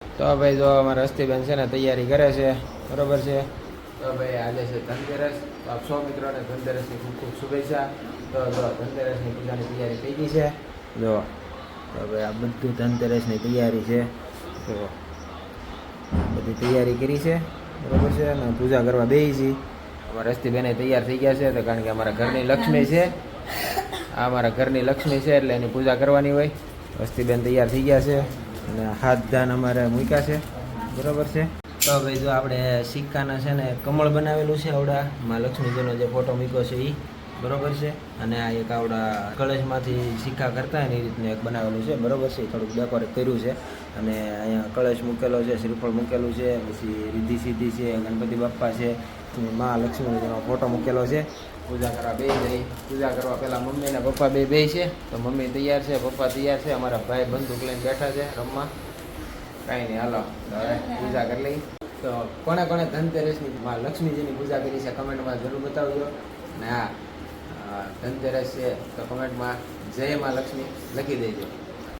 તો ભાઈ જો અમારા હસ્તીબેન છે ને તૈયારી કરે છે, બરોબર છે. તો ભાઈ આજે છે ધનતેરસ, તો આપ સૌ મિત્રોને ધનતેરસની ખૂબ ખૂબ શુભેચ્છા. તો જો ધનતેરસની પૂજાની તૈયારી થઈ ગઈ છે. જો તો ભાઈ આ બધું ધનતેરસની તૈયારી છે. તો બધી તૈયારી કરી છે, બરોબર છે. અને પૂજા કરવા બેસી છીએ. અમારા હસ્તીબેને તૈયાર થઈ ગયા છે, તો કારણ કે અમારા ઘરની લક્ષ્મી છે. આ અમારા ઘરની લક્ષ્મી છે એટલે એની પૂજા કરવાની હોય. હસ્તીબેન તૈયાર થઈ ગયા છે અને હાથ ધાન અમારે મૂક્યા છે, બરોબર છે. તો ભાઈ જો આપણે સિક્કાના છે ને કમળ બનાવેલું છે આવડા માં લક્ષ્મીજીનો જે ફોટો મૂક્યો છે એ, બરોબર છે. અને આ એક આવડા કળશમાંથી સિક્કા કરતા હોય ને એ રીતનું એક બનાવેલું છે, બરોબર છે. થોડુંક ડેકોરેટ કર્યું છે. અને અહીંયા કળશ મૂકેલો છે, શ્રીફળ મૂકેલું છે, પછી રિદ્ધિ સિદ્ધિ છે, ગણપતિ બાપ્પા છે, મા લક્ષ્મીજીનો ફોટો મૂકેલો છે. પૂજા કરવા બે જઈ. પૂજા કરવા પહેલાં મમ્મી ને પપ્પા બે છે. તો મમ્મી તૈયાર છે, પપ્પા તૈયાર છે, અમારા ભાઈ બંદૂક લઈને બેઠા છે રમવા. કાંઈ નહીં, હાલો હવે પૂજા કરી લઈ. તો કોણે કોણે ધનતેરસની માં લક્ષ્મીજીની પૂજા કરી છે કમેન્ટમાં જરૂર બતાવજો. અને હા, ધનતેરસ છે તો કમેન્ટમાં જય માં લક્ષ્મી લખી દેજો.